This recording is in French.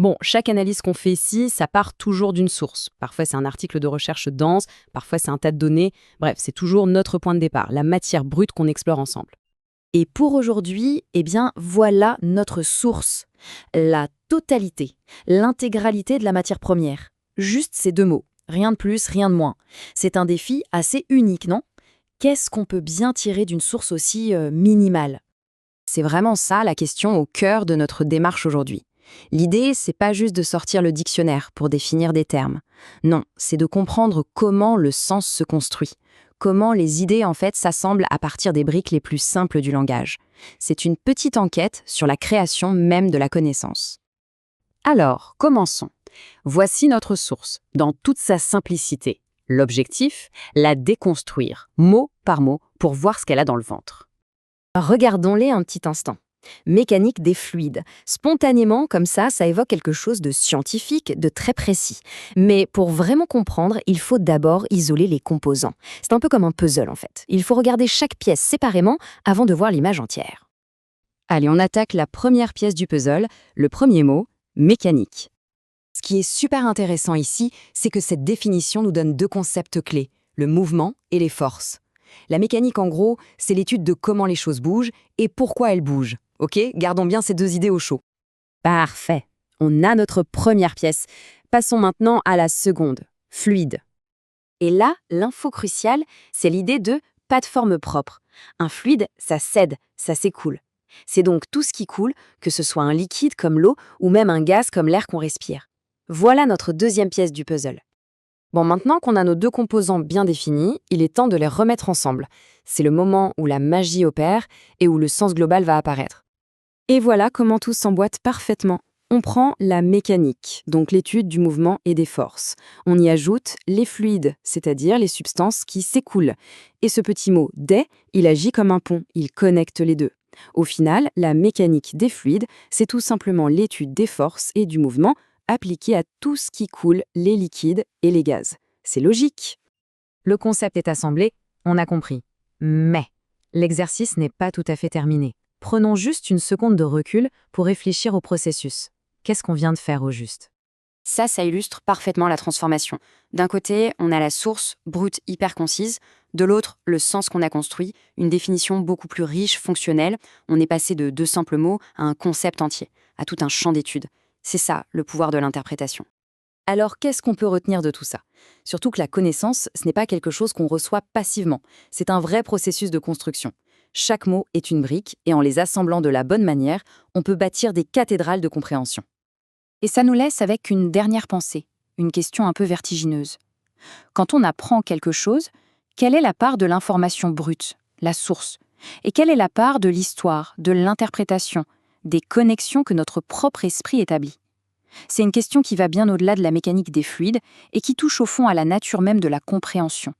Bon, chaque analyse qu'on fait ici, ça part toujours d'une source. Parfois, c'est un article de recherche dense, parfois, c'est un tas de données. Bref, c'est toujours notre point de départ, la matière brute qu'on explore ensemble. Et pour aujourd'hui, eh bien, voilà notre source. La totalité, l'intégralité de la matière première. Juste ces deux mots. Rien de plus, rien de moins. C'est un défi assez unique, non? Qu'est-ce qu'on peut bien tirer d'une source aussi minimale? C'est vraiment ça la question au cœur de notre démarche aujourd'hui. L'idée, c'est pas juste de sortir le dictionnaire pour définir des termes. Non, c'est de comprendre comment le sens se construit, comment les idées en fait s'assemblent à partir des briques les plus simples du langage. C'est une petite enquête sur la création même de la connaissance. Alors, commençons. Voici notre source, dans toute sa simplicité. L'objectif, la déconstruire, mot par mot, pour voir ce qu'elle a dans le ventre. Regardons-les un petit instant. Mécanique des fluides. Spontanément, comme ça évoque quelque chose de scientifique, de très précis. Mais pour vraiment comprendre, il faut d'abord isoler les composants. C'est un peu comme un puzzle en fait. Il faut regarder chaque pièce séparément avant de voir l'image entière. Allez, on attaque la première pièce du puzzle, le premier mot, mécanique. Ce qui est super intéressant ici, c'est que cette définition nous donne deux concepts clés, le mouvement et les forces. La mécanique, en gros, c'est l'étude de comment les choses bougent et pourquoi elles bougent. Ok, gardons bien ces deux idées au chaud. Parfait. On a notre première pièce. Passons maintenant à la seconde, fluide. Et là, l'info cruciale, c'est l'idée de pas de forme propre. Un fluide, ça cède, ça s'écoule. C'est donc tout ce qui coule, que ce soit un liquide comme l'eau ou même un gaz comme l'air qu'on respire. Voilà notre deuxième pièce du puzzle. Bon, maintenant qu'on a nos deux composants bien définis, il est temps de les remettre ensemble. C'est le moment où la magie opère et où le sens global va apparaître. Et voilà comment tout s'emboîte parfaitement. On prend la mécanique, donc l'étude du mouvement et des forces. On y ajoute les fluides, c'est-à-dire les substances qui s'écoulent. Et ce petit mot « des », il agit comme un pont, il connecte les deux. Au final, la mécanique des fluides, c'est tout simplement l'étude des forces et du mouvement appliquée à tout ce qui coule, les liquides et les gaz. C'est logique. Le concept est assemblé, on a compris. Mais l'exercice n'est pas tout à fait terminé. Prenons juste une seconde de recul pour réfléchir au processus. Qu'est-ce qu'on vient de faire au juste? Ça illustre parfaitement la transformation. D'un côté, on a la source, brute, hyper concise. De l'autre, le sens qu'on a construit, une définition beaucoup plus riche, fonctionnelle. On est passé de deux simples mots à un concept entier, à tout un champ d'études. C'est ça, le pouvoir de l'interprétation. Alors, qu'est-ce qu'on peut retenir de tout ça? Surtout que la connaissance, ce n'est pas quelque chose qu'on reçoit passivement. C'est un vrai processus de construction. Chaque mot est une brique, et en les assemblant de la bonne manière, on peut bâtir des cathédrales de compréhension. Et ça nous laisse avec une dernière pensée, une question un peu vertigineuse. Quand on apprend quelque chose, quelle est la part de l'information brute, la source? Et quelle est la part de l'histoire, de l'interprétation, des connexions que notre propre esprit établit? C'est une question qui va bien au-delà de la mécanique des fluides et qui touche au fond à la nature même de la compréhension.